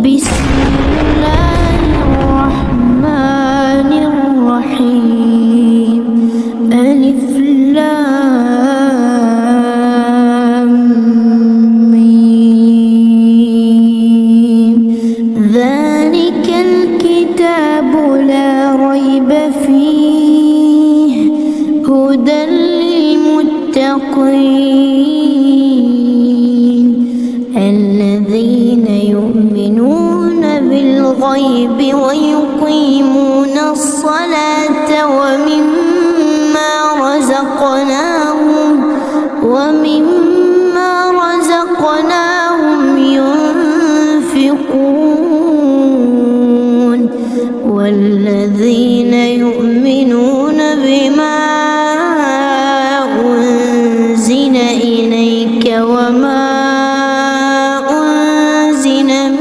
بسم الله الرحمن الرحيم ألف لام ميم ذلك الكتاب لا ريب فيه هدى للمتقين الذين يؤمنون بالغيب ويقيمون الصلاة ومما رزقناهم ينفقون والذين يؤمنون بما أنزل إليك وما أنزل من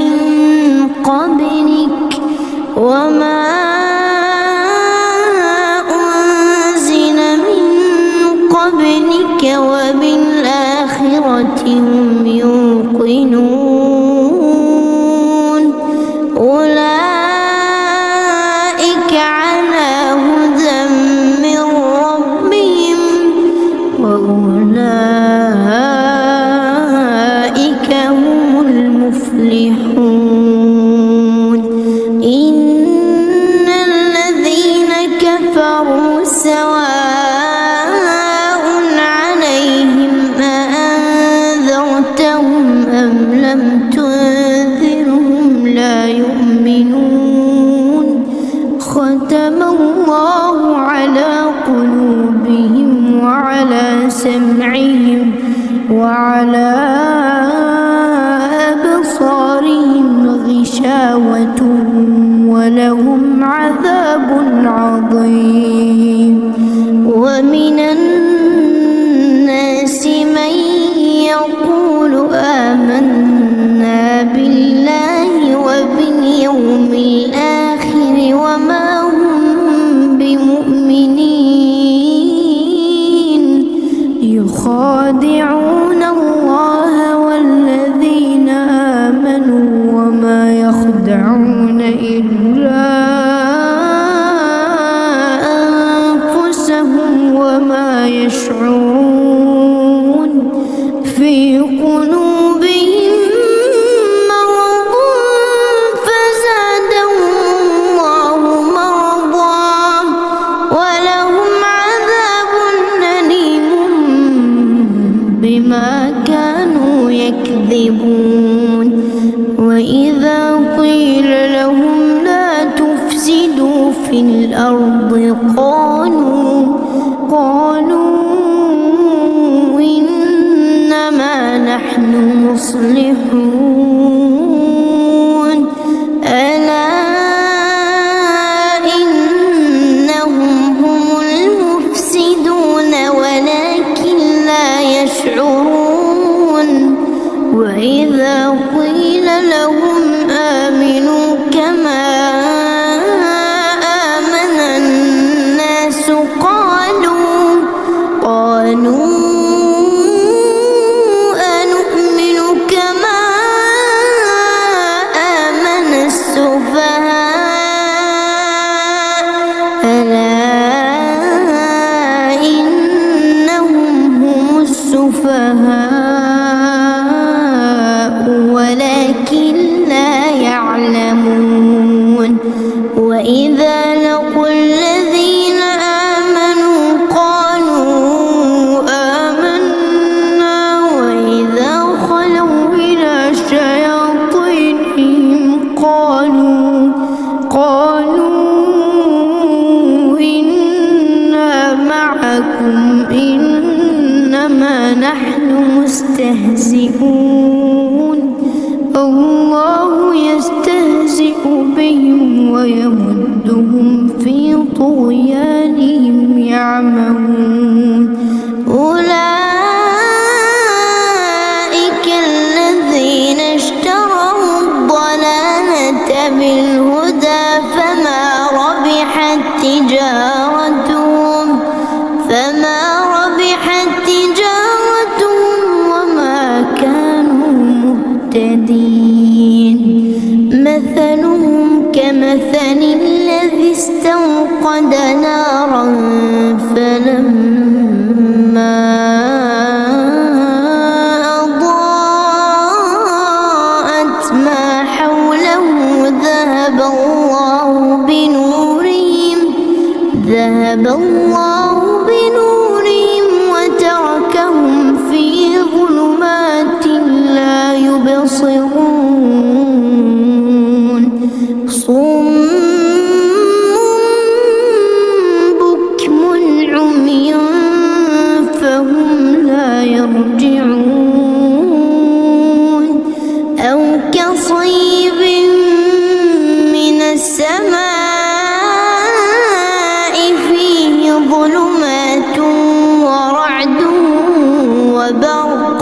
قبلك وبالآخرة هم يوقنون أولئك على هدى من ربهم وأولئك هم المفلحون إن الذين كفروا سواء عليهم أأنذرتهم أم لم تنذرهم لا يؤمنون ختم الله على قلوبهم وعلى سمعهم وعلى أبصارهم غشاوة ولهم عذاب عظيم ومن الناس من يقول آمنا بالله وباليوم الآخر وما هم بمؤمنين يخادعون الله والذين آمنوا وما يخدعون إلا أنفسهم وما يشعرون في قلوبهم مرض فزادهم الله مرضا ولهم عذاب أليم بما كانوا يكذبون وإذا قيل لهم لا تفسدوا في الأرض قالوا إنما نحن مصلحون ألا إنهم هم المفسدون ولكن لا يشعرون وإذا قيل لهم آمنوا كما آمن الناس قالوا أنؤمن كما آمن السفهاء ألا إنهم هم السفهاء ولكن لا يعلمون وإذا لقوا الذين آمنوا قالوا آمنا وإذا خلوا إلى شياطينهم قالوا إنا معكم إنما نحن مستهزئون الله يستهزئ بهم ويمدهم في طغيانهم يعمهون أولئك الذين اشتروا الضلالة بالهدى فما ربحت تجارتهم وما كانوا مهتدين مثلهم كمثل الذي استوقد نارا فلما أضاءت ما حوله ذهب الله بنورهم وتركهم في ظلمات لا يبصرون صم بكم عمي فهم لا يرجعون أو كصيب من السماء فيه ظلمات ورعد وبرق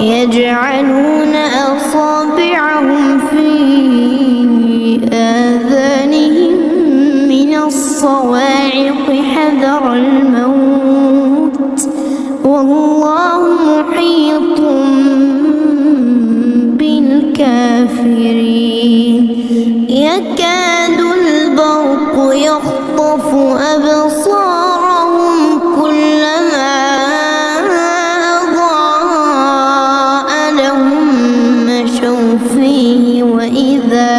يجعلون أصابعهم في آذانهم من الصواعق حذر الموت والله محيط بالكافرين يكاد البرق يخطف أبصارهم كلما أضاء لهم مشوا فيه وإذا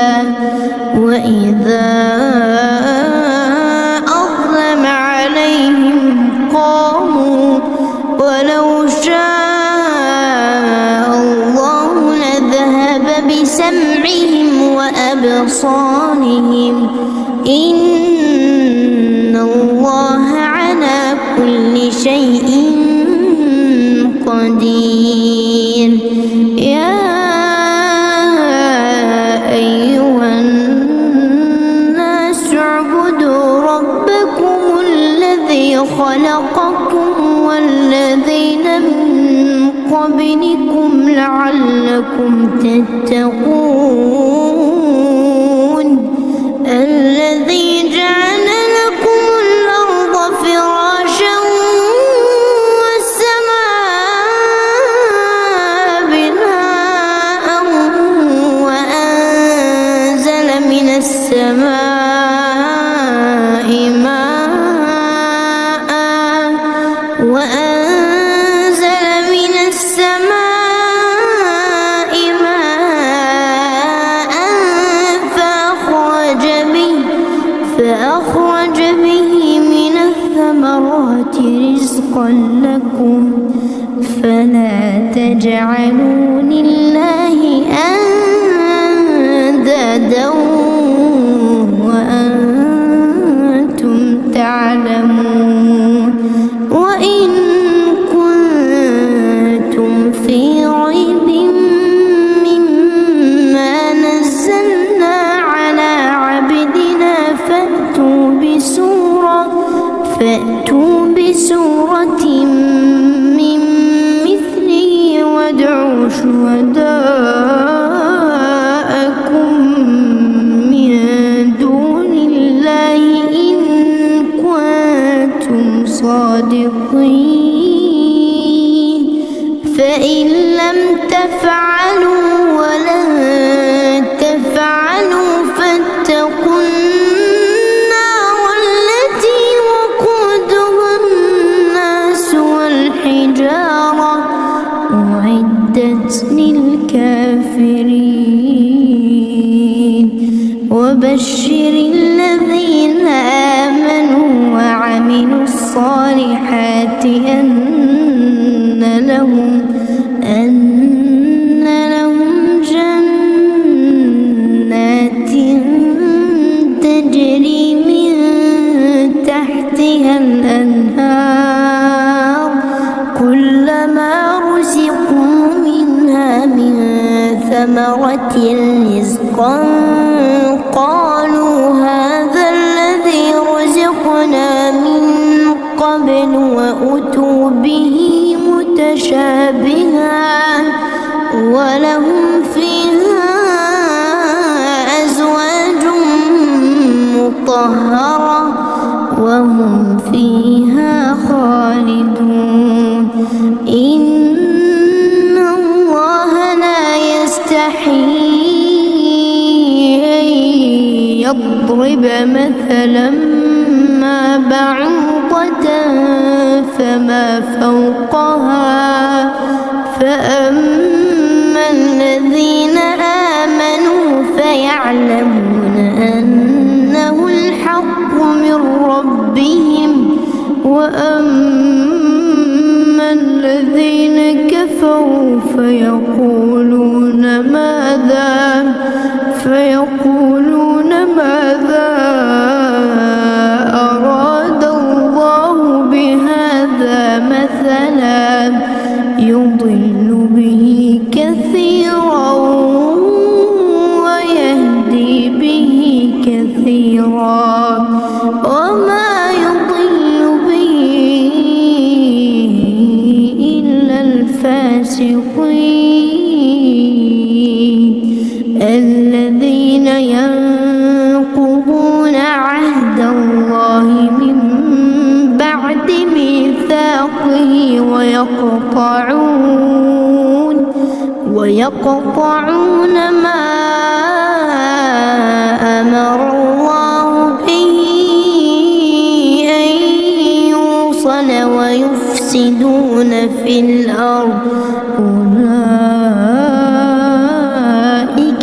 أظلم عليهم قاموا ولو شاء الله لذهب بسمعهم وأبصارهم إن الله على كل شيء قدير يا أيها الناس اعبدوا ربكم الذي خلقكم والذين من قبلكم لعلكم تتقون الذي جعل لكم الأرض فراشا والسماء بناء وأنزل من السماء ماء فأخرج به من الثمرات رزقا لكم فلا تجعلوا لله أندادا وأنتم تعلمون وإن كنتم في ريب مما نزلنا على عبدنا فأتوا بسورة من مثله وادعوا شهداءكم من دون الله إن كنتم صادقين فإن لم تفعلوا ولن تفعلوا فاتقوا أعدت للكافرين وبشر الذين آمنوا وعملوا الصالحات أن لهم جنات تجري من تحتها الأنهار كلما رزقوا منها من ثمرة رزقا قالوا هذا الذي رزقنا من قبل وأتوا به متشابها ولهم فيها أزواج مطهرة وهم فيها خالدون إن الله لا يستحيي ليضرب مثلا ما بعوضة فما فوقها فأما الذين آمنوا فيعلمون أنه الحق من ربهم وأما الذين كفروا فيقولون ماذا أراد الله بهذا مثلا يضل به كثيرا ويهدي به كثيرا وما يضل به إلا الفاسقين الذين ينقضون عهد الله من بعد ميثاقه ويقطعون ما أمر الله به أن يوصل ويفسدون في الأرض أولئك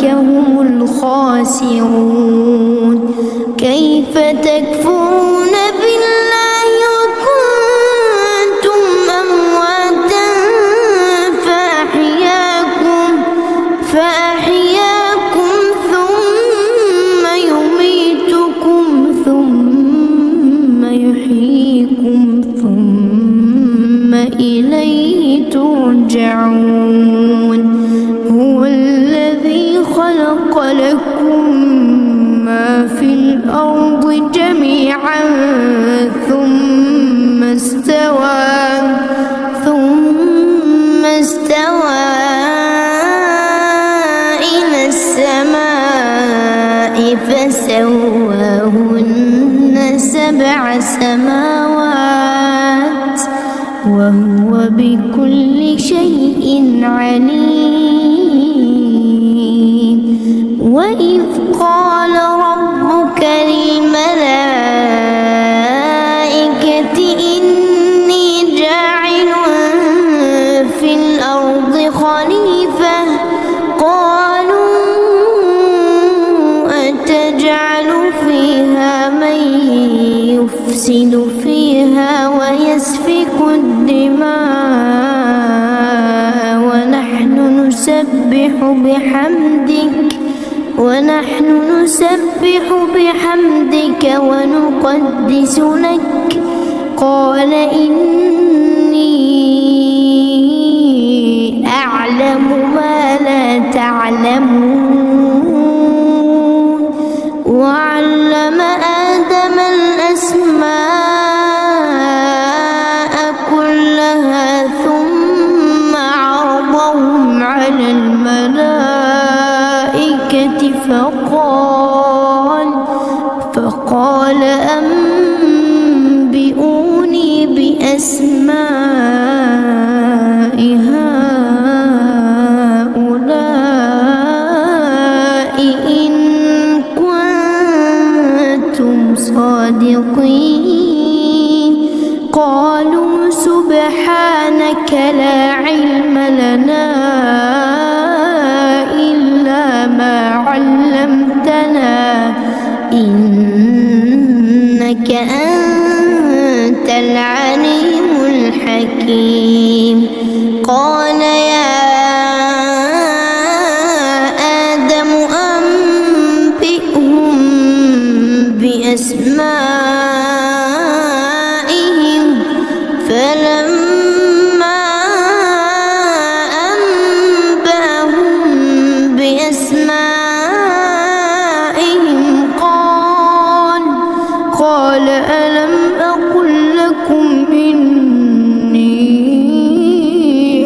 هم الخاسرون كيف تكفرون بالله وكنتم أمواتا فأحياكم ثم يميتكم ثم يحييكم ثم إليه ترجعون هو الذي خلق لكم ما في الأرض جميعا ثم استوى إلى السماء فسواهن 7 سماوات وهو بكل شيء عليم وإذ قال ربك للملائكة إني جاعل في الأرض خليفة قالوا أتجعل فيها من يفسد فيها ويسفك الدماء ونحن نسبح بحمدك ونقدس لك قال إني أعلم ما لا تعلمون وعلم آدم الأسماء كلها ثم عرضهم على الملائكة فقال أنبئوني بأسماء هؤلاء إن كنتم صادقين قالوا سبحانك لا علم لنا إلا ما علمتنا إنك أنت العليم الحكيم قال يا آدم أنبئهم بأسمائهم فلما أنبأهم بأسمائهم قال ألم أقل لكم إني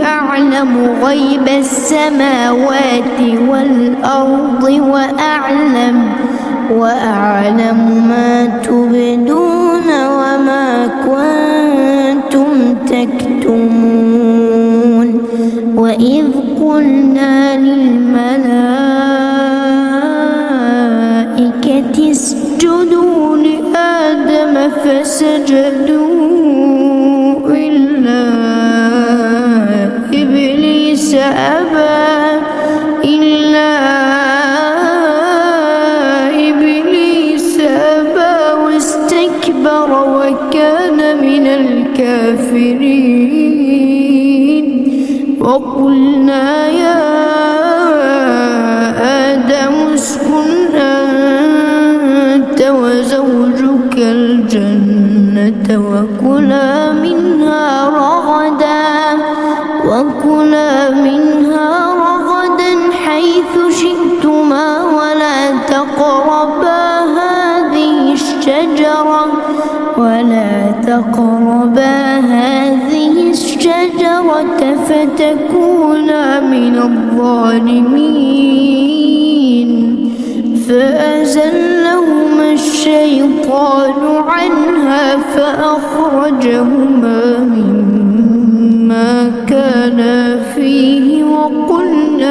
أعلم غيب السماوات والأرض وأعلم ما تبدون وما كنتم تكتمون وإذ قلنا للملائكة الملائكة اسجدوا لآدم فسجدوا إلا إبليس أبى واستكبر وكان من الكافرين. وقلنا يا آدم اسكن أنت وزوجك الجنة وكلا منها رغدا حيث شئتما ولا تقربا هذه الشجرة فتكونا من الظالمين. فأزلهما الشيطان عنها فأخرجهما مما كانا فيه وقلنا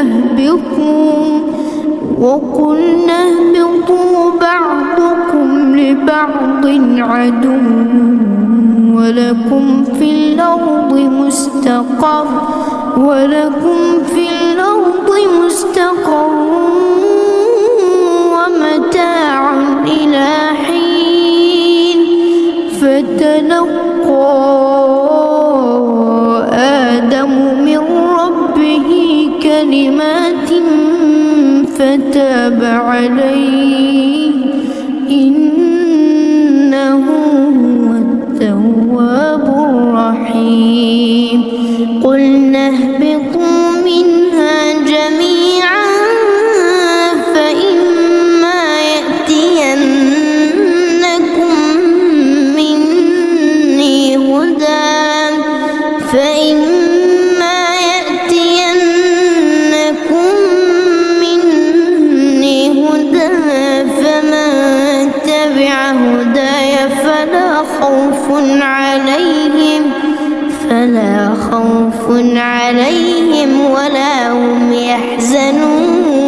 اهبطوا بعضكم لبعض عدو ولكم في الأرض مستقر ومتاع إلى حين. فتلقى آدم من ربه كلمات فتاب عليه إنه هو التواب الرحيم. قلنا اهبطوا منها جميعا فإما يأتينكم مني هدى فمن تبع هداي فلا خوف عليهم ولا هم يحزنون.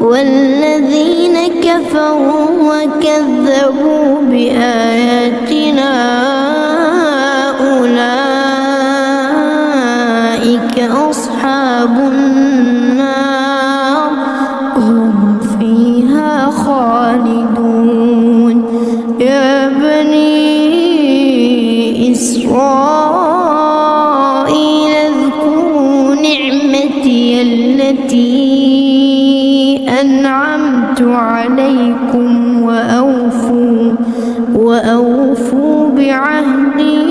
والذين كفروا وكذبوا بآياتنا أولئك أصحاب النار هم فيها خالدون. يا بني إسرائيل اذكروا نعمتي التي أنعمت عليكم وأوفوا بعهدي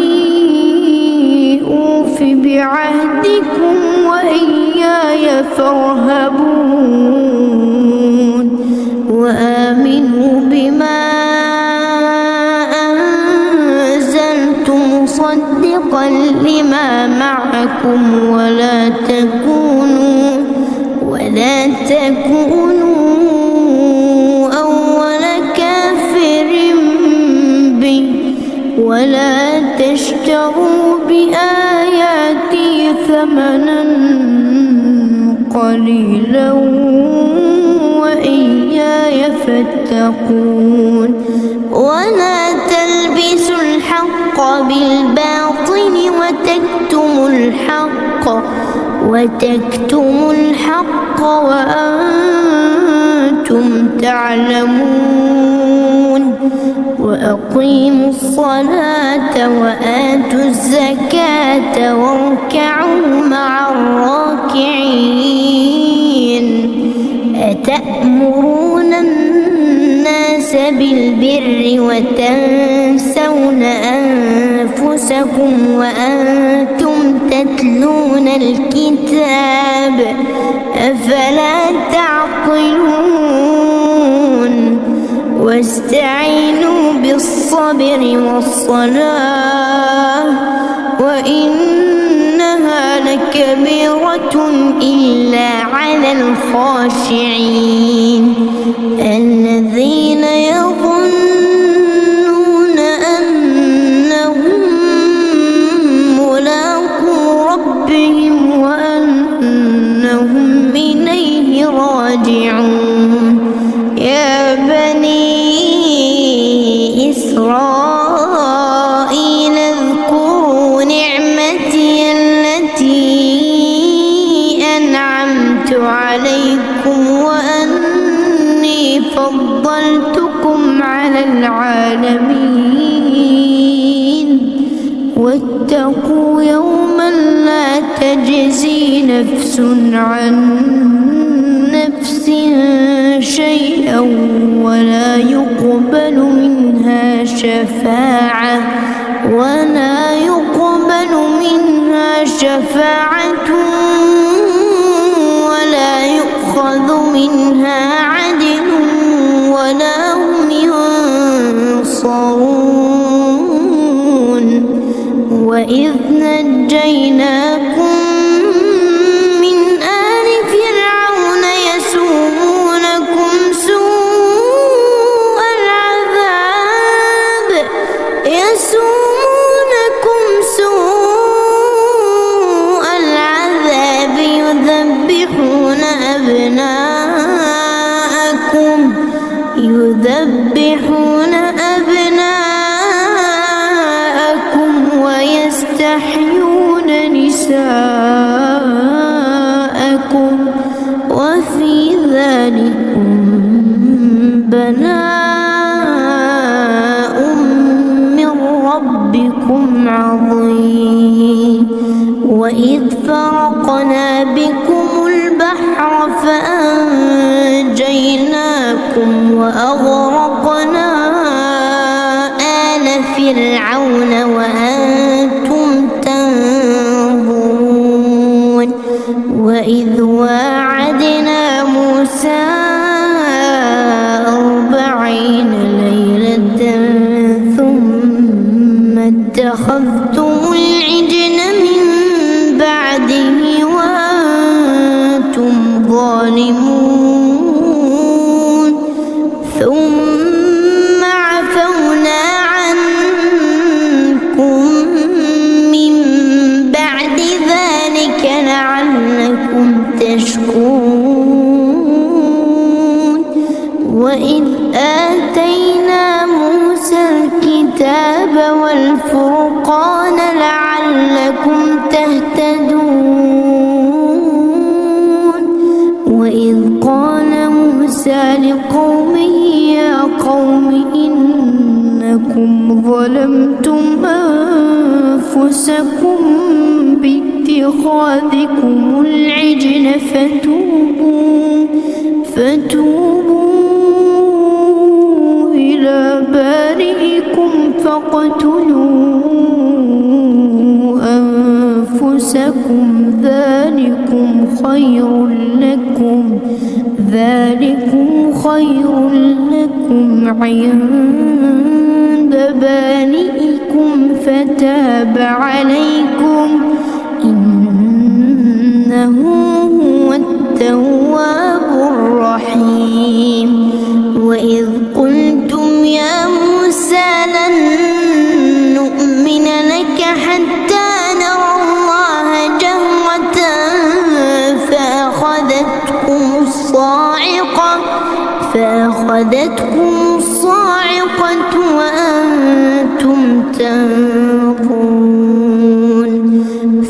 أوف بعهدكم وإياي فارهبون. وآمنوا بما أنزلت مصدقا لما معكم ولا تكونوا أول كافر به ولا تشتروا بآياتي ثمنا قليلا وإياي فاتقون. ولا تلبسوا الحق بالباطل وتكتموا الحق وأنتم تعلمون. وأقيموا الصلاة وآتوا الزكاة واركعوا مع الراكعين. أتأمرون الناس بالبر وتنسون أنفسكم وأنتم تتلون الكتاب أفلا تعقلون. واستعينوا بالصبر والصلاة وإنها لكبيرة إلا على الخاشعين الذين يظنون أنهم ملاقو ربهم وأنهم إليه راجعون. يا العالمين واتقوا يوما لا تجزي نفس عن نفس شيئا ولا يقبل منها شفاعة ولا يؤخذ منها عدل ولا هم ينصرون وإذ نجيناكم من آل فرعون يسومونكم سوء العذاب يذبحون أبناءكم ويستحيون نساءكم وفي ذلكم بلاء من ربكم عظيم وإذ فرقنا بكم البحر فأنجيناكم وأغرقنا آل فرعون وأنتم تنظرون وإذ واعدنا موسى 40 ليلة ثم اتخذتم العجل من بعده وأنتم ظالمون ثم عفونا عنكم من بعد ذلك لعلكم تشكرون وإذ آتينا موسى الكتاب والفرقان لعلكم تهتدون وإذ قال موسى لقومه يا قوم إنكم ظلمتم أنفسكم باتخاذكم العجل فتوبوا إلى بارئكم فاقتلوا أنفسكم ذلكم خير لكم عند بارئكم فتاب عليكم إنه هو التواب الرحيم وإذ قلتم يا موسى لن نؤمن لك حتى نرى الله جهرة فأخذتكم الصاعقة وأنتم تنظرون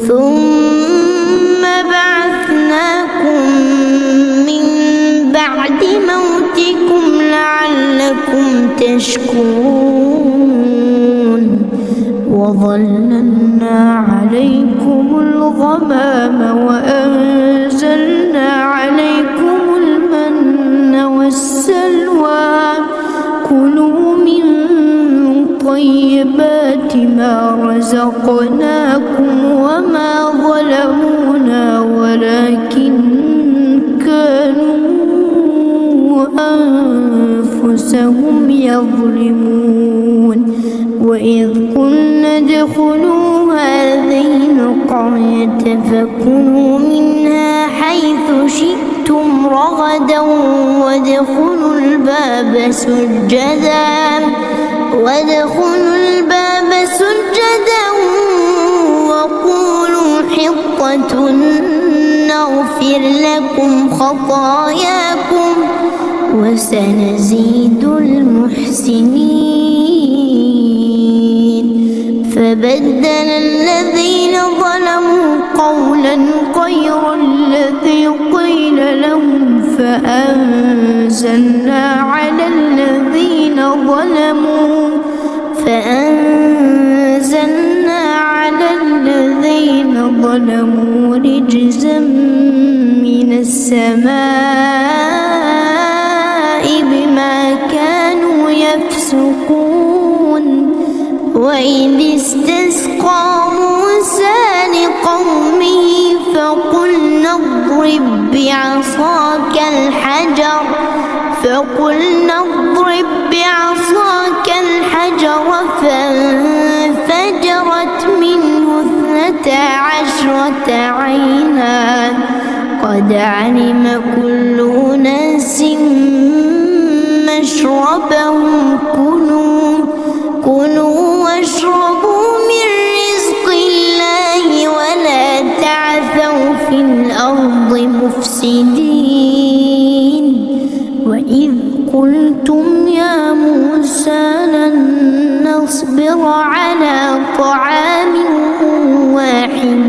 ثم بعثناكم من بعد موتكم لعلكم تشكرون وظللنا عليكم الغمام وأنزلنا عليكم المن والسلوى كلوا من طيبات ما رزقناكم وما ظلمونا ولكن كانوا أنفسهم يظلمون وإذ قلنا ادخلوا هذه القرية فكلوا منها حيث شئتم رغدا وادخلوا الباب سجدا وقولوا حطة نغفر لكم خطاياكم وسنزيد المحسنين فبدل الذين ظلموا قولا غير الذي قيل لهم فأنزلنا على الذين ظلموا فأنزلنا على الذين ظلموا رجزا من السماء بما كانوا يفسقون وإذ استسقى موسى لقومه فقلنا اضرب بعصاك الحجر فانفجرت منه 12 عينا قد علم كل أناس مشربهم كلوا واشربوا من رزق الله ولا تعثوا في الأرض مفسدين وإذ قلتم يا موسى لن نصبر على طعام واحد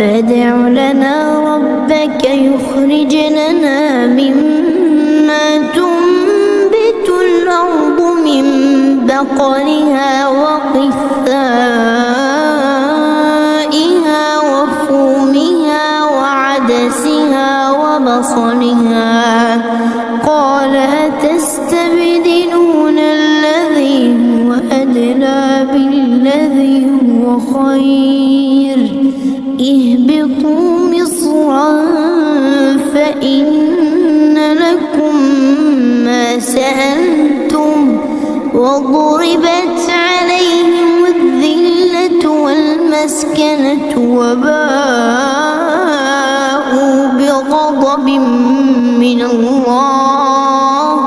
فادع لنا ربك يخرج لنا مما تنبت الأرض من بقلها وقثائها وفومها وعدسها وبصلها قال أتستبدلون الذي هو أدنى بالذي هو خير اهبطوا مصرا فإن لكم ما سألتم وضربت عليهم الذلة والمسكنة وباءوا بغضب من الله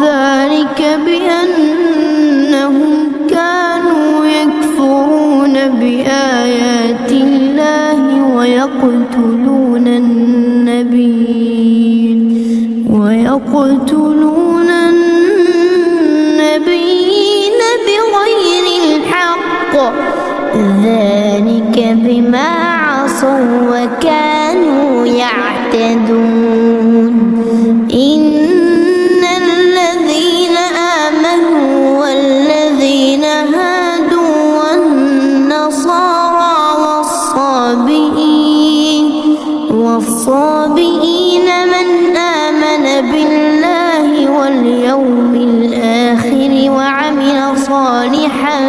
ذلك بأنهم كانوا يكفرون بآيات الله ويقتلون النبيين بغير الحق ذلك بما عصوا وكانوا يعتدون إن الذين آمنوا والذين هادوا والنصارى والصابئين من آمن بالله واليوم الآخر وعمل صالحا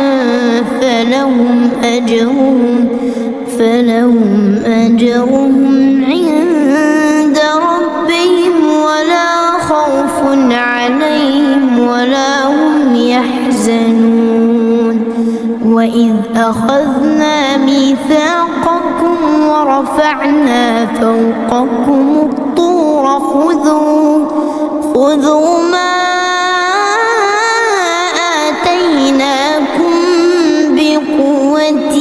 فلهم أجرهم عند ربهم ولا خوف عليهم ولا هم يحزنون وإذ أخذنا ميثاقكم ورفعنا فوقكم الطور خذوا ما آتيناكم بقوة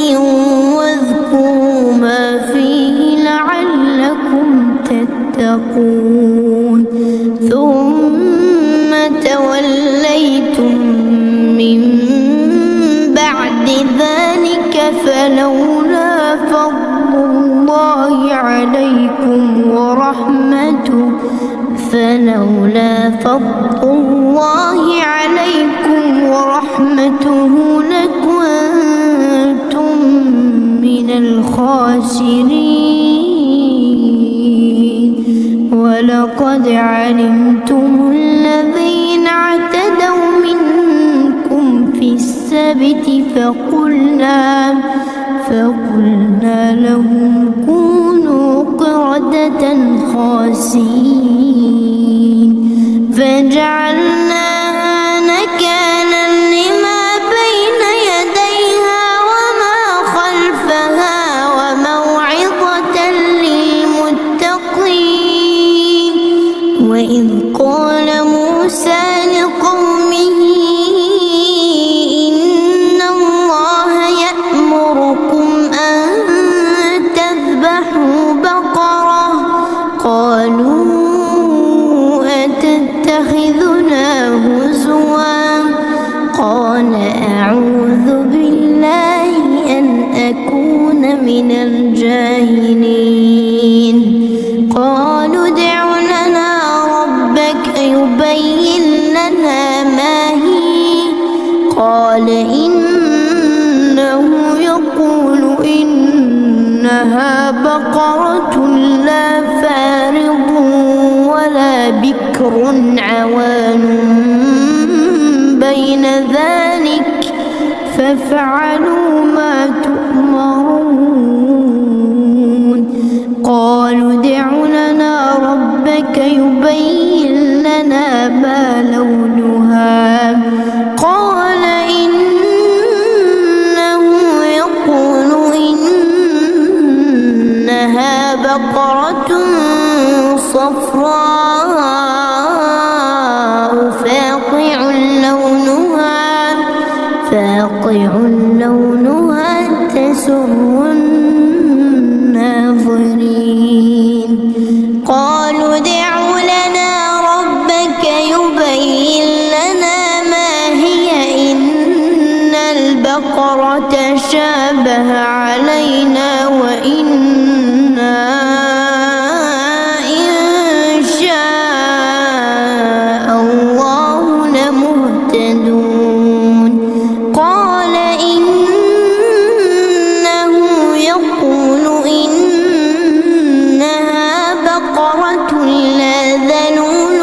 واذكروا ما فيه لعلكم تتقون ثم توليتم من بعد ذلك فلولا فضل الله عليكم ورحمته لكنتم من الخاسرين ولقد علمتم الذين اعتدوا منكم في السبت فقلنا لهم كونوا قردة خاسئين فجعلناها نكالا لما بين يديها وما خلفها وموعظة للمتقين وإذ قال موسى لقومه إن الله يأمركم أن تذبحوا بقرة قالوا من الجاهلين قالوا ادع لنا ربك يبين لنا ما هي قال إنه يقول إنها بقرة لا فارض ولا بكر عوان بين ذلك فافعلوا ما تؤمرون قالوا ادع لنا ربك يبين لنا ما لونها قال إنه يقول إنها بقرة صفراء فاقع لونها تسر الناظرين قالوا ادع لنا ربك يبين لنا ما هي إن البقرة شابه علينا وإنا إن شاء الله لمهتدون قال إنه يقول إنها بقرة لا ذلول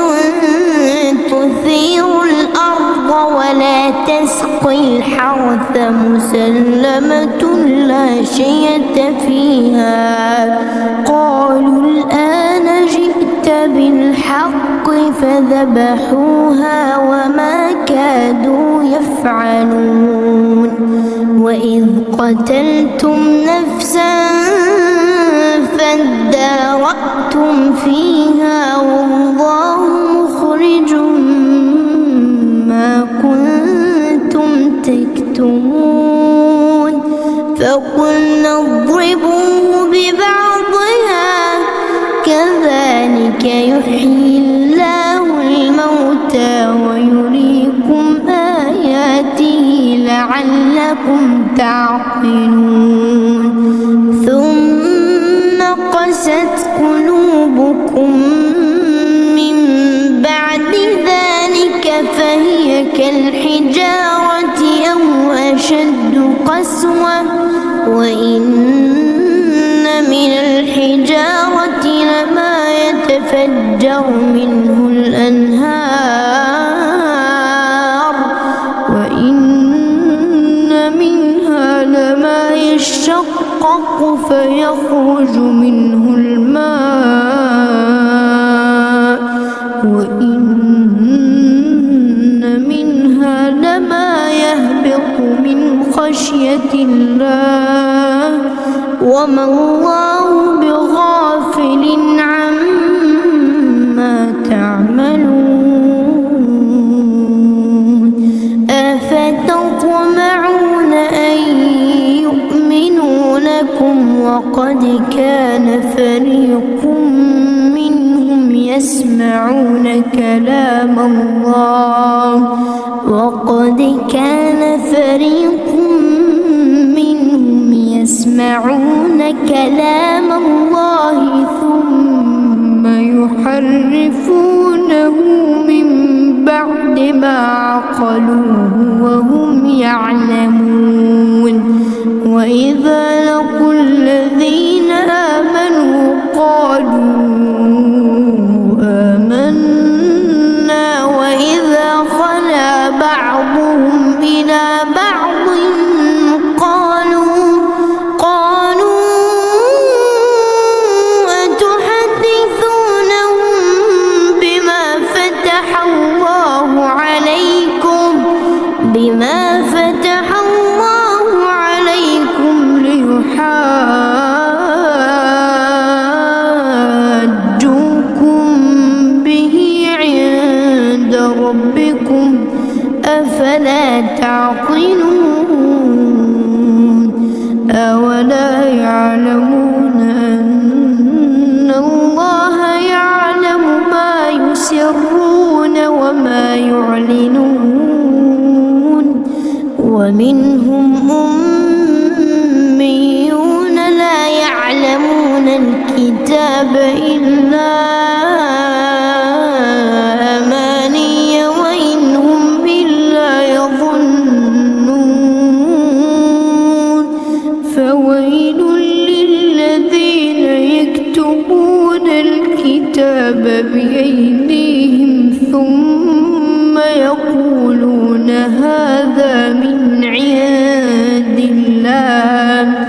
تثير الأرض ولا تسقي الحرث مسلمة لا شية فيها قالوا الآن جئت بالحق فذبحوها وما كادوا يفعلون وإذ قتلتم نفسا فادارأتم فيها والله مخرج ما كنتم تكتمون فقلنا اضربوه ببعضها كذلك يحيي الله الموتى ويريكم آياته لعلكم تعقلون ثم قست قلوبكم من بعد ذلك فهي كالحجارة أو أشد قسوة وإن من الحجارة لما يتفجر منه الأنهار وإن منها لما يشقق فيخرج منه الماء وإن منها لما يهبط من خشية الله وما الله بغافل عما تعملون أفتطمعون أن يؤمنوا لكم وقد كان فريق منهم يسمعون كلام الله يسمعون كلام الله ثم يحرفونه من بعد ما عقلوه وهم يعلمون وإذا لقوا الذين آمنوا قالوا آمنا وإذا خلا بعضهم إلى بعض بما فتح الله عليكم ليحاجوكم به عند ربكم أفلا تعقلون أولا يعلمون أن الله يعلم ما يسرون وما يعلنون ومنهم أميون لا الكتاب بأيديهم ثم يقولون هذا من عند الله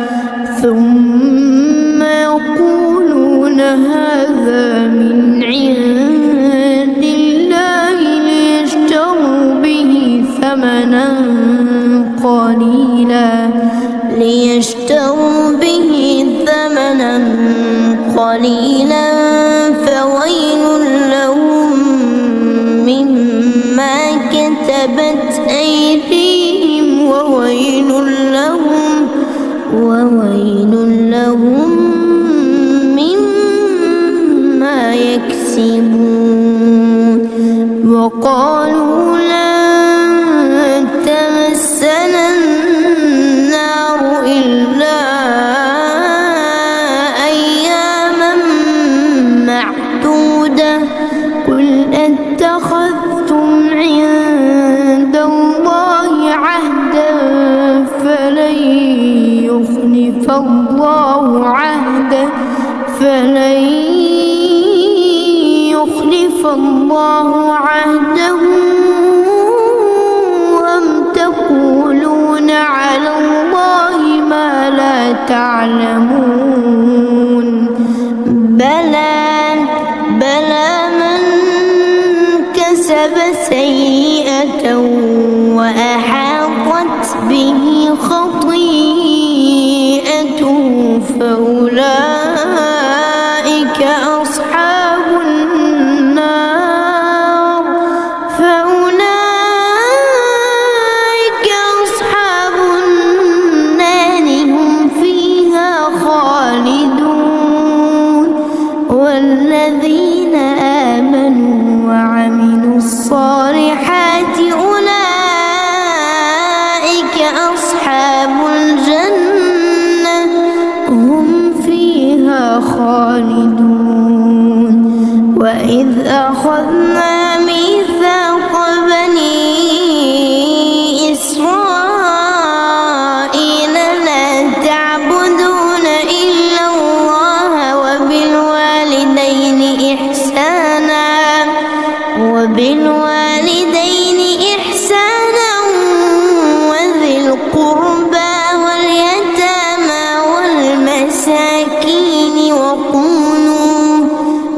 ليشتروا به ثمنا قليلا فويل لهم مما كتبت أيديهم وويل لهم مما يكسبون وقالوا لن تمسنا النار إلا أياما معدودة قل أتخذتم عند الله عهدا فلن يخلف الله عهده أم تقولون على الله ما لا تعلمون بلى من كسب سيئة وأحاطت به خطيئته فأولئك أصحاب النار هم فيها خالدون والذين آمنوا وعملوا الصالحات أولئك أصحاب الجنة هم فيها خالدون وإذ أخذنا ميثاق بني إسرائيل لا تعبدون إلا الله وبالوالدين إحسانا وذي القربى واليتامى والمساكين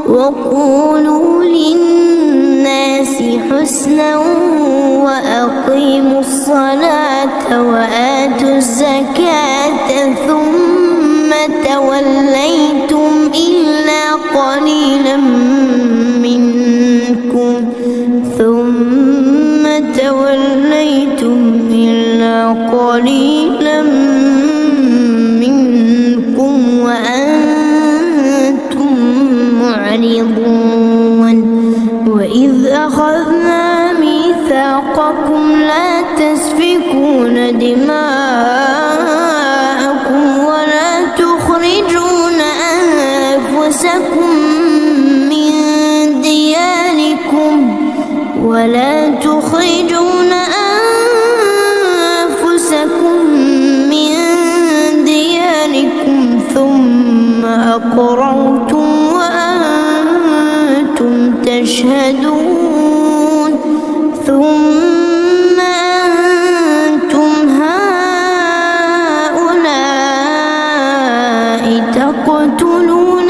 وقولوا للناس حسنا وأقيموا الصلاة وآتوا الزكاة ثم توليتم إلا قليلا منكم وأنتم معرضون وإذ أخذنا ميثاقكم لا تسفكون دماءكم ولا تخرجون أنفسكم من دياركم ثم أقررتم وأنتم تشهدون ثم أنتم هؤلاء تقتلون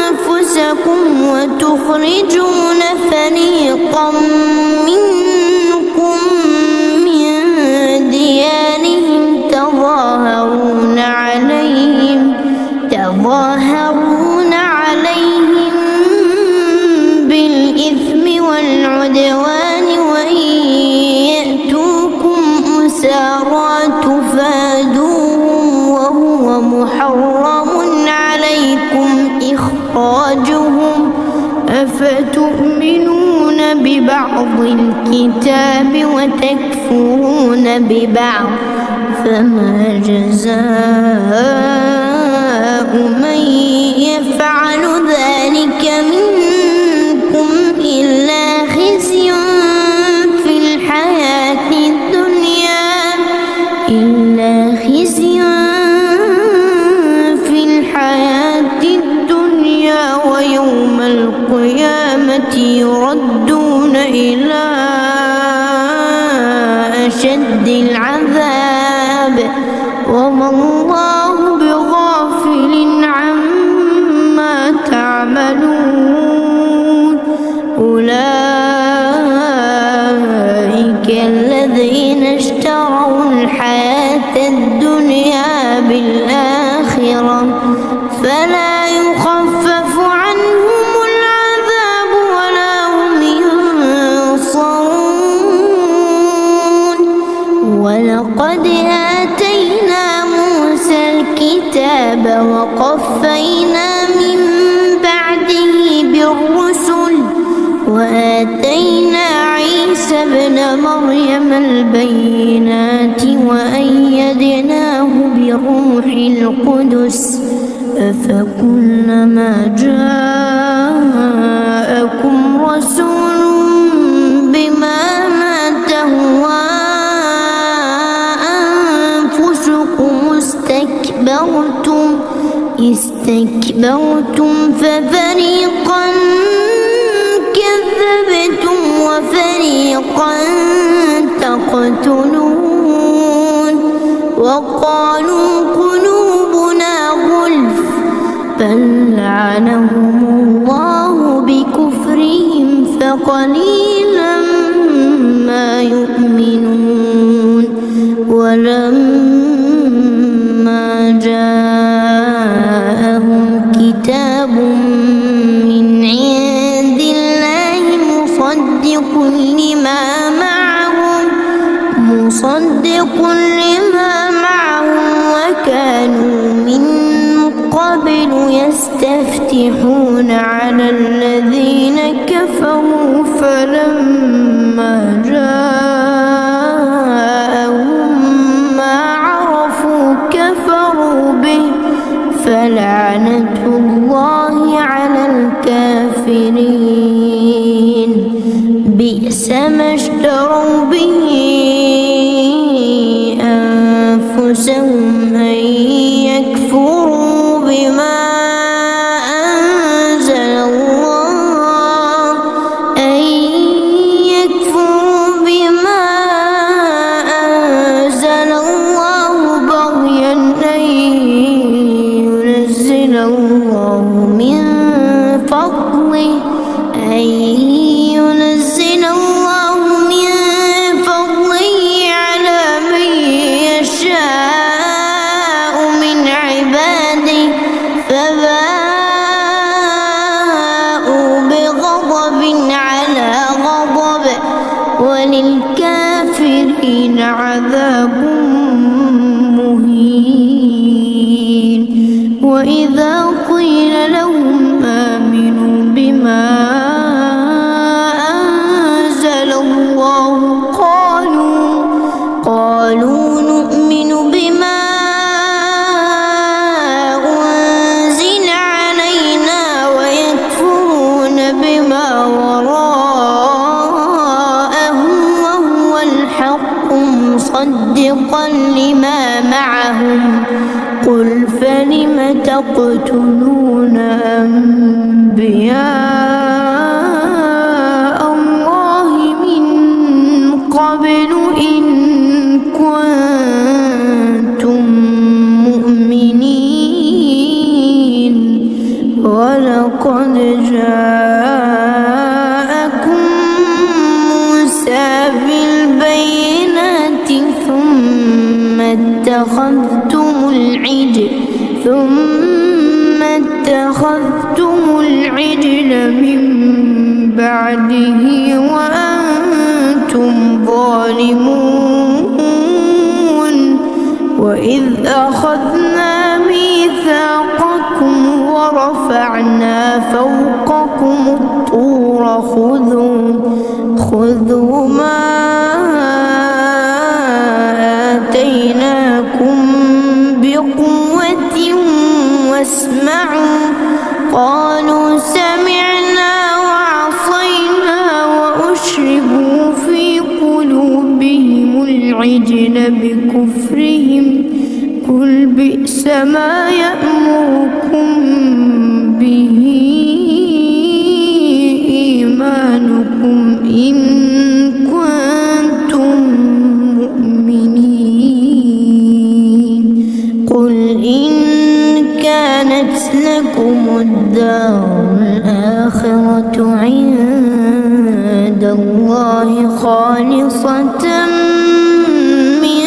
أنفسكم وتخرجون فريقا منكم من ديارهم تظاهرون عليهم بالإثم والعدوان وإن يأتوكم أسارى تفادوهم وهو محرم عليكم إخراجهم أفتؤمنون ببعض الكتاب وتكفرون ببعض فما جزاء من يفعل ذلك منكم إلا خزي في الحياة الدنيا يردون إلى أشد العذاب وما الله بغافل عما تعملون أولئك الذين اشتروا الحياة الدنيا بالآخرة فلا يخفف عنهم العذاب ولا هم ينصرون ولقد آتينا موسى الكتاب وقفينا من بعده بالرسل وآتينا عيسى ابن مريم البينات وأيدناه بروح القدس أفكلما جاءكم رسول بما لا تهوى أنفسكم استكبرتم ففريقا كذبتم وفريقا تقتلون وقالوا قلوبنا غلف بل لعنهم الله بكفرهم فقليلا ما يؤمنون ولما جاءهم كتاب من عند الله مصدق لما معهم وكانوا من قبل يستفتحون على الذين كفروا فلما جاءهم ما عرفوا كفروا به فلعنة الله على الكافرين بئس ما اشتروا به أنفسهم أن يكفروا بما أنزل الله بغيا أن ينزل الله من فضله على من يشاء من عباده فباءوا بغضب على غضب وللكافرين عذاب مهين وإذا قيل لهم آمنوا بما أنزل الله قالوا نؤمن بما أنزل علينا ويكفرون بما وراءه وهو الحق مصدقا لما معهم قل فلم تقتلون أنبياء الله من قبل إن كنتم مؤمنين ولقد جاءكم موسى بالبينات ثم اتخذتم العجل من بعده وأنتم ظالمون وإذ أخذنا ميثاقكم ورفعنا فوقكم الطور خذوا ما آتيناكم بقوة واسمعوا قالوا سمعنا وعصينا وأشربوا في قلوبهم العجل بكفرهم قل بئس ما يأمركم به إيمانكم أيمانكم إن كنتم مؤمنين قل إن كانت لكم الدار الآخرة عند الله خالصة من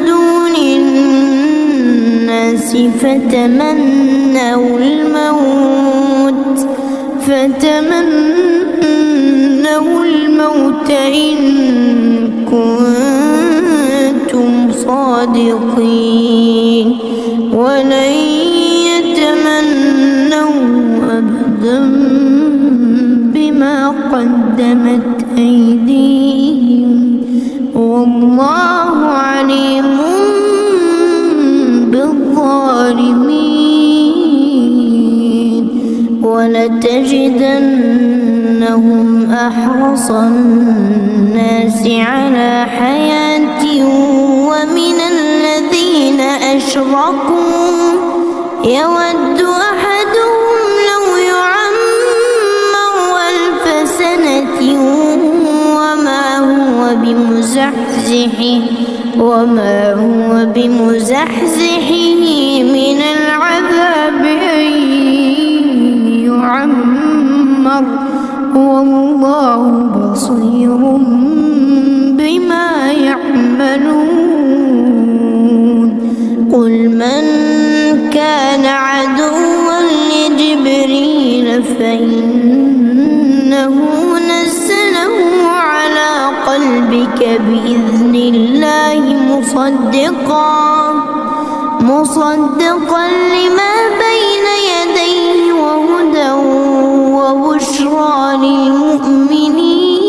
دون الناس فتمنوا الموت إن كنتم صادقين ولن يتمنوا أبدا بما قدمت أيديهم والله عليم بالظالمين ولتجدنهم أحرص الناس على حياة ومن الذين أشركوا يود أحدهم لو يعمر 1000 سنة وما هو بمزحزحه من العذاب أن يعمر والله بصير بما يعملون قل من كان عدوا لجبريل فإنه نزله على قلبك بإذن الله مصدقا لما بين يديه وهدى وبشرى للمؤمنين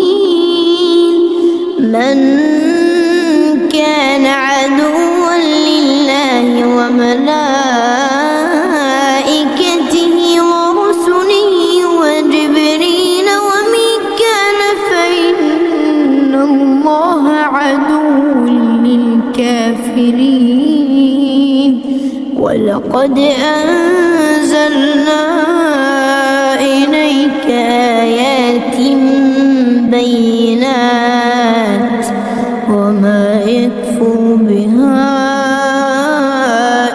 من كان عدوا لله وملائكته ورسله وجبريل وميكال فإن الله عدو للكافرين ولقد أنزلنا إليك آيات بينات وما يكفر بها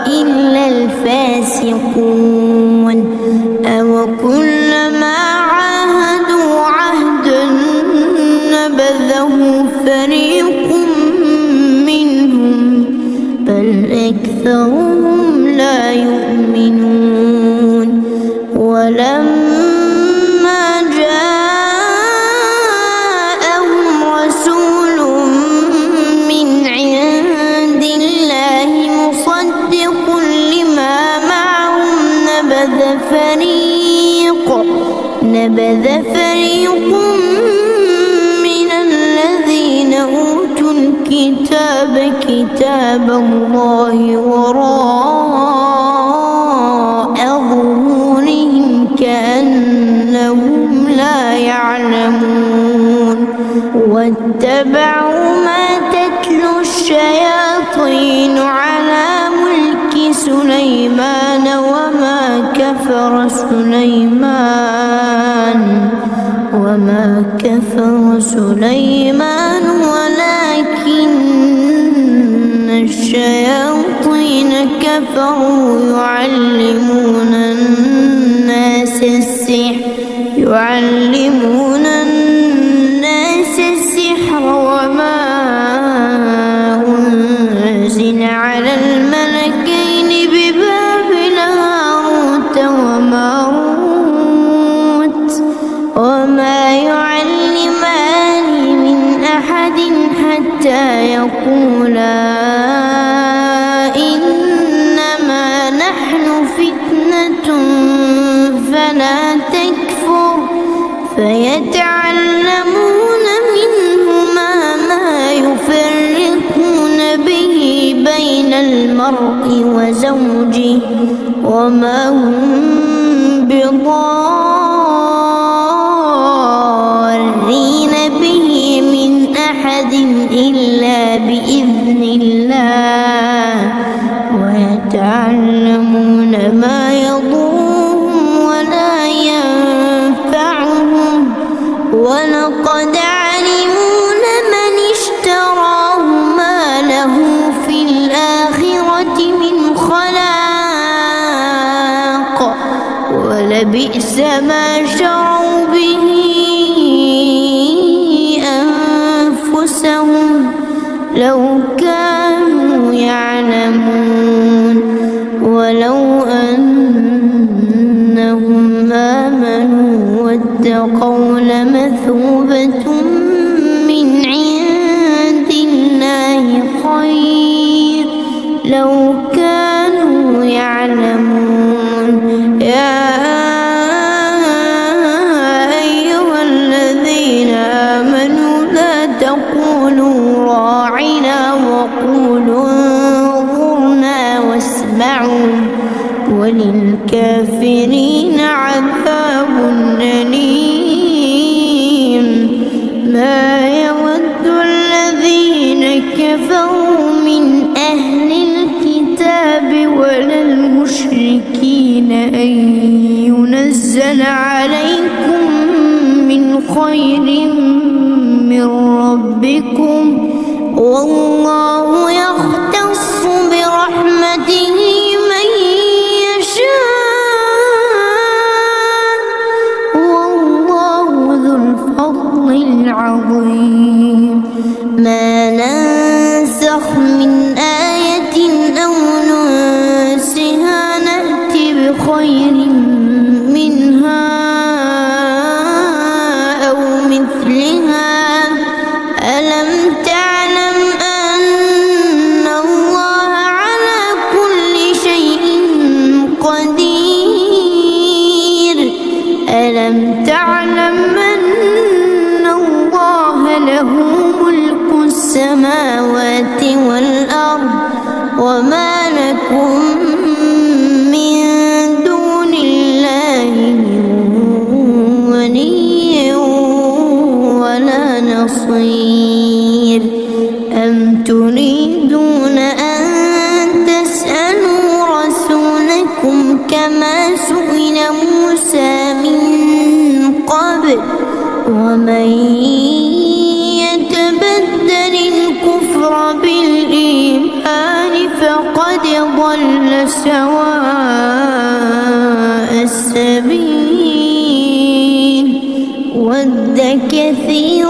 إلا الفاسقون أو كلما عاهدوا عهدا نبذه فريق منهم بل أكثرهم لا يؤمنون ولما جاءهم رسول من عند الله مصدق لما معهم نبذ فريق من الذين أوتوا الكتاب كتاب الله وراء ظهورهم كأنهم لا يعلمون واتبعوا ما تتلو الشياطين على ملك سليمان وما كفر سليمان ولكن الشياطين كفروا يعلمون الناس السحر وما أنزل على الملكين ببابل هاروت وماروت وما يعلمان من أحد حتى يقولا إنما نحن فتنة فلا تكفر فيتعلمون منهما ما يفرقون به بين المرء وزوجه وما هم بضارين به من أحد إلا بإذن الله ويتعلمون ما يضرهم ولا ينفعهم لبئس ما شروا به أنفسهم لو كانوا يعلمون ولو أنهم آمنوا واتقوا لمثوبة من عند الله خير لو كانوا يعلمون يا أيها الذين آمنوا لا تقولوا راعنا وقولوا انظرنا واسمعوا وللكافرين عذاب أليم ما يود الذين كفروا من أهل الكتاب ولا المشركين أن ينزل عليكم من خير من ربكم والله يختص برحمته من يشاء والله ذو الفضل العظيم ما ننسخ من آية أو ننسها نأتي بخير منها أو مثلها ألم تعلم أن الله على كل شيء قدير ألم تعلم أن الله له ملك السماوات والأرض وما لكم من دون الله من ولي ولا نصير أم تريدون أن تسألوا رسولكم كما سئل موسى من قبل ومن يتبدل الكفر بالإيمان فقد ضل سواء السبيل ود كثير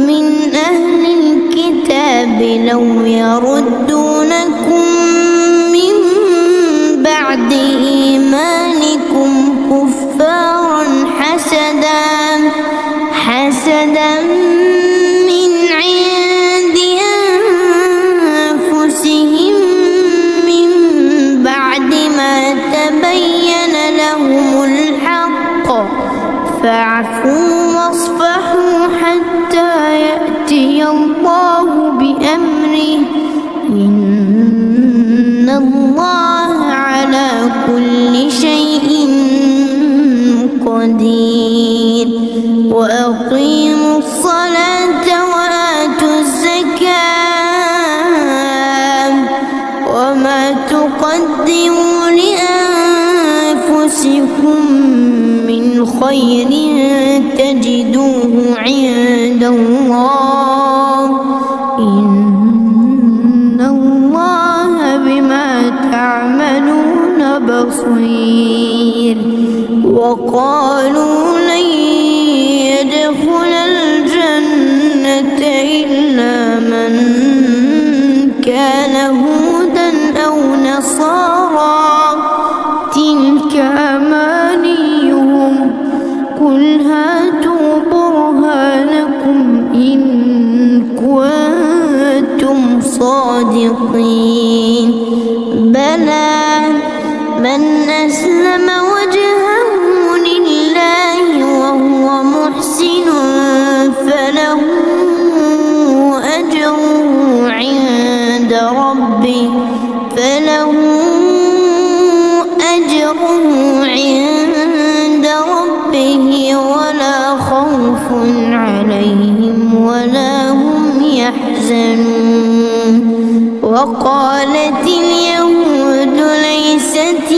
من أهل الكتاب لو يردونكم من بعد إيمانكم كفارا حسدا من عند أنفسهم من بعد ما تبين لهم الحق فاعفوا واصفحوا حتى يأتي الله بأمره إن الله على كل شيء قدير وأقيموا الصلاة وآتوا الزكاة وما تقدموا لأنفسكم من خير تجدوه عند الله إن الله بما تعملون بصير وقالوا لن يدخل الجنة إلا من كان هودا أو نصارى تلك أمانيهم قل هاتوا برهانكم إن كنتم صادقين بلى من أسلم وجهه لله وهو محسن فله أجره عند ربه ولا خوف عليهم ولا هم يحزنون وقالت اليهود ليست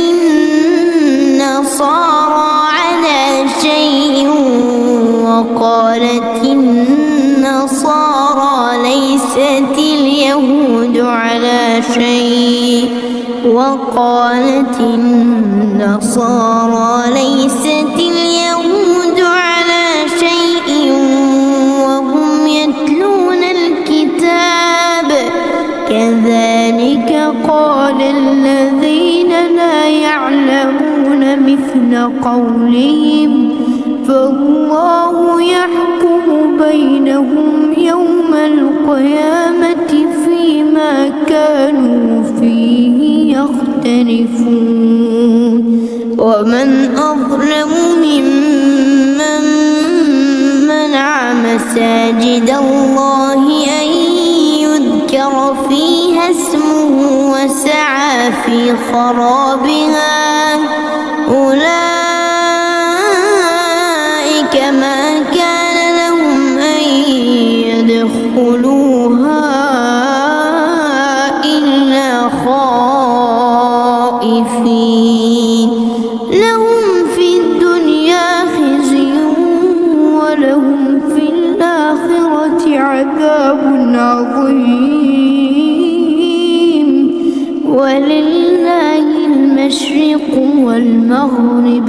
النصارى على شيء وقالت النصارى ليست اليهود على شيء وقالت النصارى ليست اليهود على شيء وهم يتلون الكتاب كذلك قال الذين لا يعلمون مثل قولهم فالله يحكم بينهم يوم القيامة فيما كانوا فيه يختلفون ومن أظلم ممن منع مساجد الله أن يذكر فيها اسمه وسعى في خرابها أولئك ما كان لهم أن يدخلوها إلا خائفين لهم في الدنيا خزي ولهم في الآخرة عذاب عظيم ولله المشرق والمغرب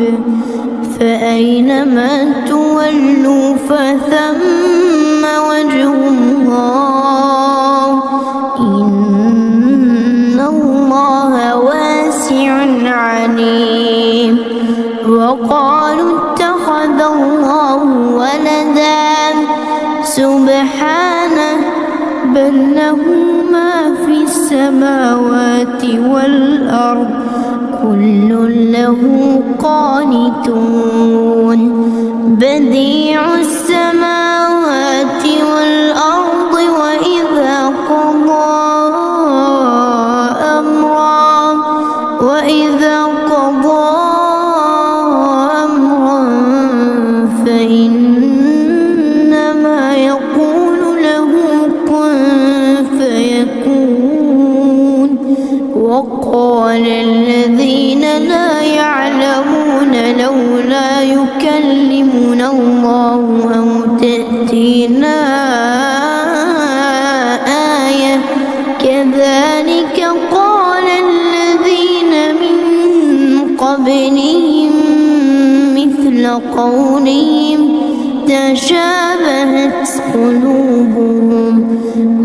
فأينما تولوا فثم وجه الله إن الله واسع عليم وقالوا اتخذ الله ولدا سبحانه بل له ما في السماوات والأرض كل له قانتون بديع السماوات والأرض وإذا قضى أمرا فإنما يقول له كن فيكون وقال الذين لا يعلمون لولا يكلمنا الله أو تأتينا آية كذلك قال الذين من قبلهم مثل قولهم تشابهت قلوبهم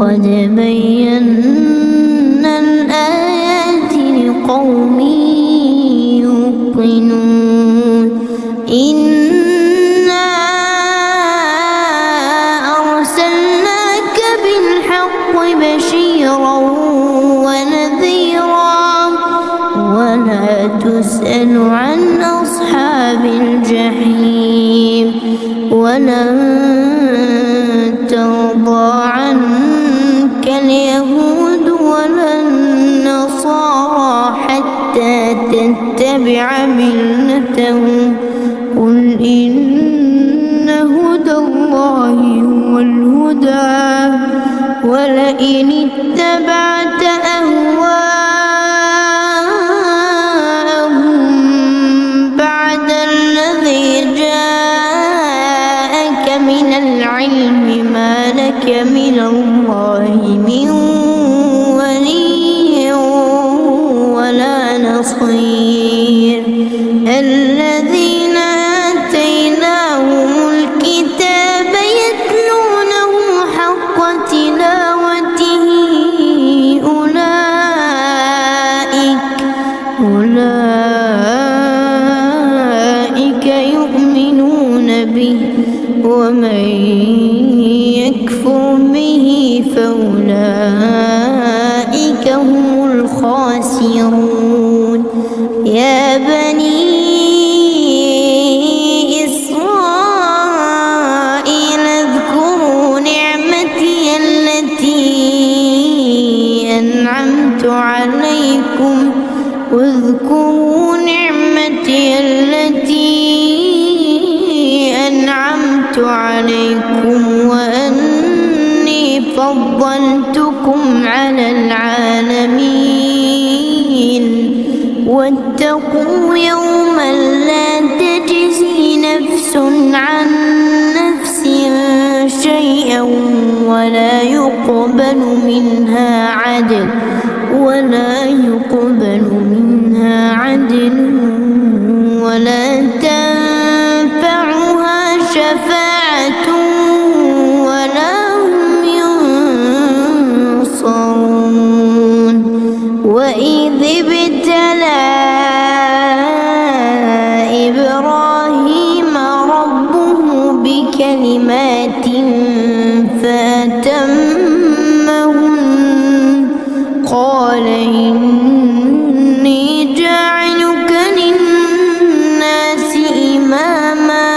قد بينا الآيات لقوم يوقنون إنا أرسلناك بالحق بشيرا ونذيرا ولا تسأل عن أصحاب الجحيم ولن ترضى عنك اليهود ولا النصارى حتى تتبع ملتهم قل إن هدى الله هو الهدى ولئن اتبعت أهواءهم بعد الذي جاءك من العلم ما لك من الله من ولي ولا نصير الذين آتيناهم الكتاب يتلونه حق تلاوته أولئك يؤمنون به ومن يكفر به فأولئك هم الخاسرون يا بني إسرائيل اذكروا نعمتي التي أنعمت عليكم واذكروا نعمتي التي أنعمت عليكم وأني فضلتكم على العالمين واتقوا يوما لا تجزي نفس عن نفس شيئا ولا يقبل منها عدل ولا يقبل منها عدل ولا تنفعها شفاعة ولا هم ينصرون. وإذ ابتلى إبراهيم ربه بكلمات فأتمهن قال إني جاعلك للناس إماما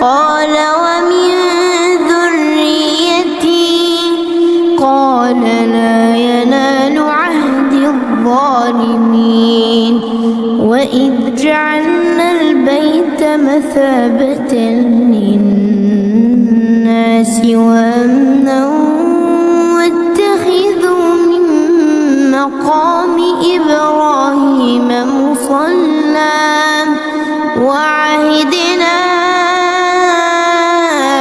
قال ومن ذريتي قال لا ينال عهد الظالمين. وإذ جعلنا البيت مثابة للناس وأمنا واتخذوا من مقام إبراهيم مصلى وعهدنا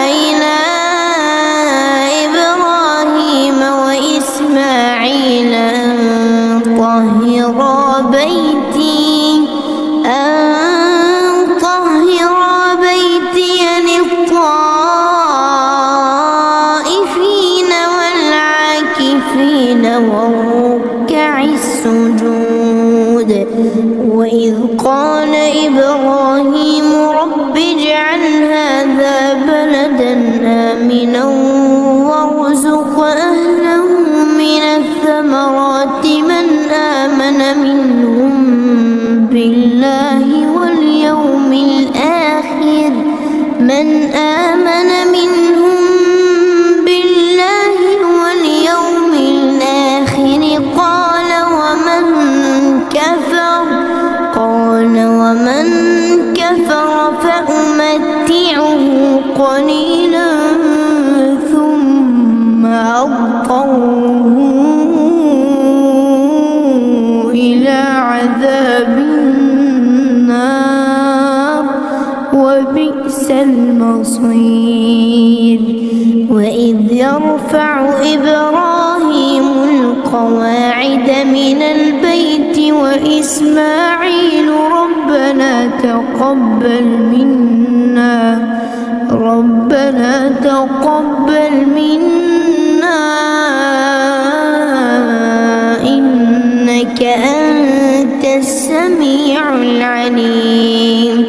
إلى إبراهيم وإسماعيل أن طهرا بيتي للطائفين والعاكفين والركع السجود. وإذ قال إبراهيم رب اجعل هذا بلدا آمنا وارزق أهله من الثمرات من آمن منهم بالله واليوم الآخر ومن كفر فأمتعه قليلا ثم أضطره إلى عذاب النار وبئس المصير. وإذ يرفع إبراهيم القواعد من البيت وإسماعيل ربنا تقبل منا إنك أنت السميع العليم.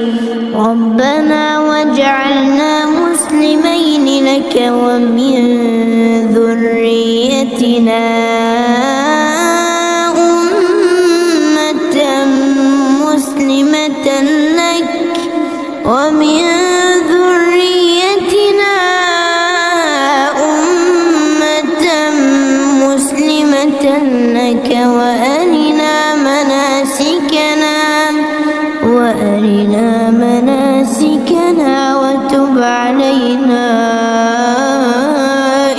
ربنا واجعلنا مسلمين لك ومن ذريتنا أمة مسلمة لك ومن ذريتنا أمة مسلمة لك وأرنا مناسكنا وتب علينا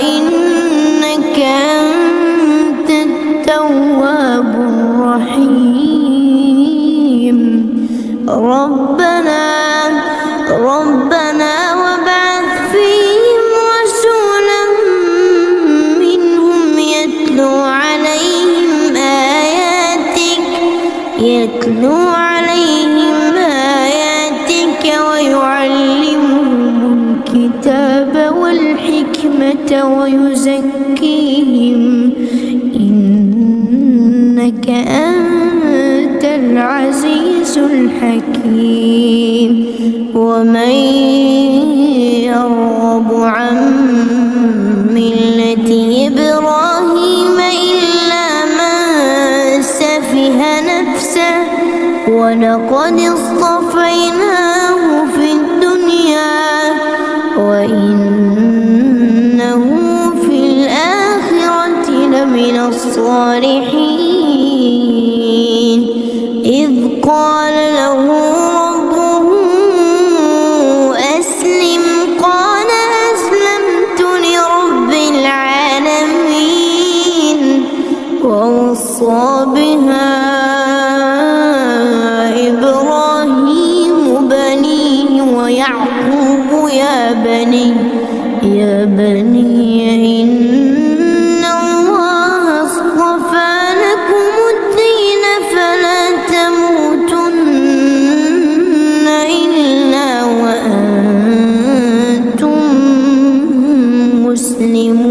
إنك أنت التواب الرحيم. ربنا وابعث فيهم رسولا منهم يتلو عليهم آياتك ويعلمهم الكتاب والحكمة ويزكيهم إنك أنت العزيز الحكيم. ومن يرغب عن ملة إبراهيم إلا من سفه نفسه ولقد اصطفيناه في الدنيا وإنه في الآخرة لمن الصالحين. إذ قال له ربه أسلم قال أسلمت لرب العالمين. ووصى بها إبراهيم بنيه ويعقوب يا بني إن الله اصطفى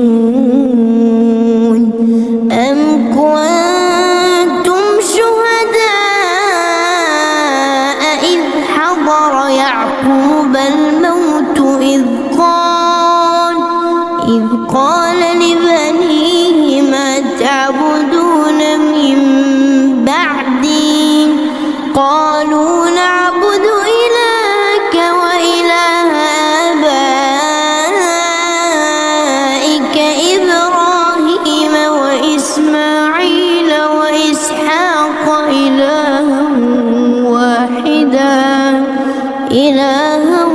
تبصرون أم كنتم شهداء إذ حضر يعقوب الموت إذ قال لبنيه ما تعبدون من بعدي قالوا نعبد إلهك وإله آبائك إبراهيم وإسماعيل وإسحاق إلها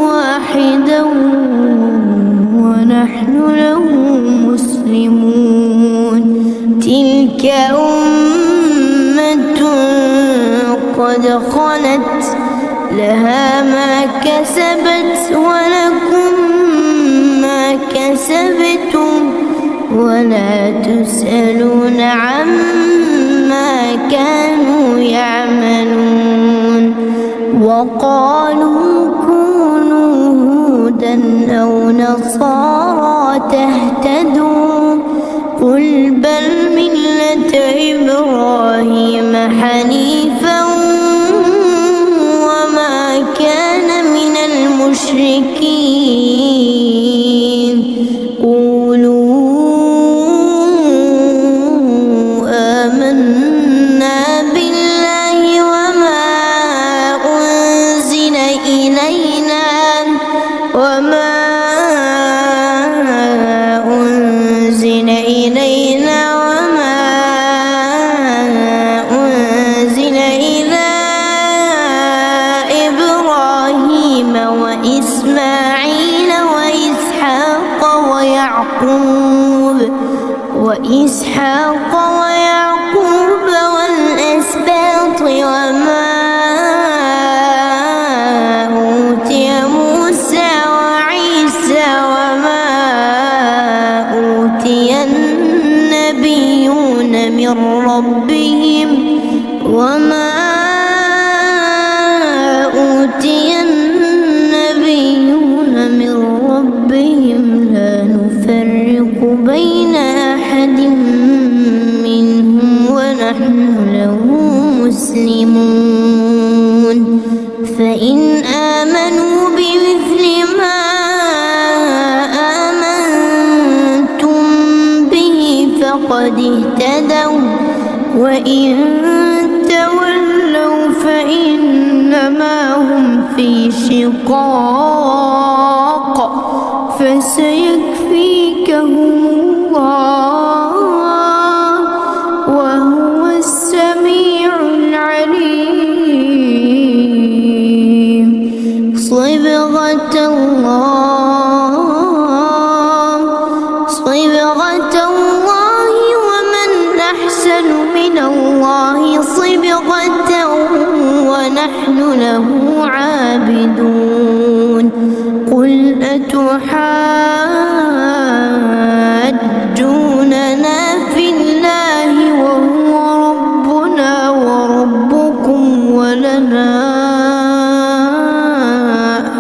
واحدا ونحن له مسلمون تلك أمة قد خلت لها ما كسبت ولكم ما كسبتم ولا تسألون عما كانوا يعملون وقالوا كونوا هودا أو نصارى تهتدوا قل بل ملة إبراهيم حنيفا وما كان من المشركين قولوا آمنا بالله وما أنزل إلينا وما أنزل إلى إبراهيم وإسماعيل وإسحاق ويعقوب والأسباط وما أوتي موسى وعيسى وما أوتي النبيون من ربهم لا نفرق بين أحد منهم ونحن له مسلمون فإن آمنوا بمثل ما آمنتم به فقد اهتدوا وإن تولوا فإنما هم في شقاق فسيكفيكهم الله وهو السميع العليم صبغة الله ومن أحسن من الله صبغة ونحن له عابدون قل أتحاجوننا في الله وهو ربنا وربكم ولنا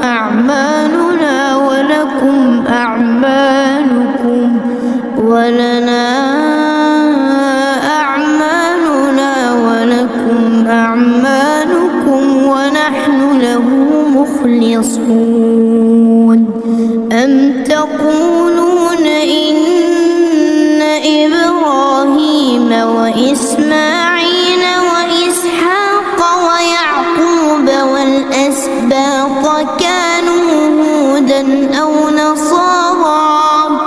أعمالنا ولكم أعمالكم ونحن له مخلصون أم تقولون إن إبراهيم وإسماعيل وإسحاق ويعقوب والأسباط كانوا هودا أو نصارى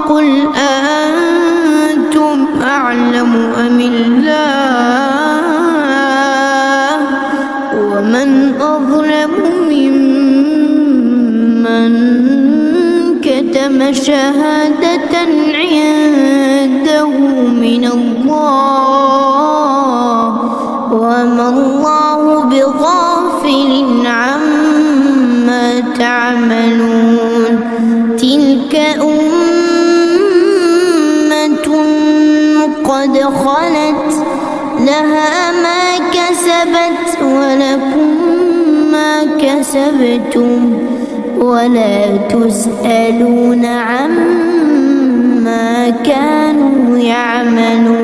قل أأنتم أعلم أم الله ومن أظلم ممن كتم شهادة عنده من الله وما الله بغافل عما تعملون تلك أمة قد خلت لها ما كسبت ولكم ما كسبتم ولا تسألون عما كانوا يعملون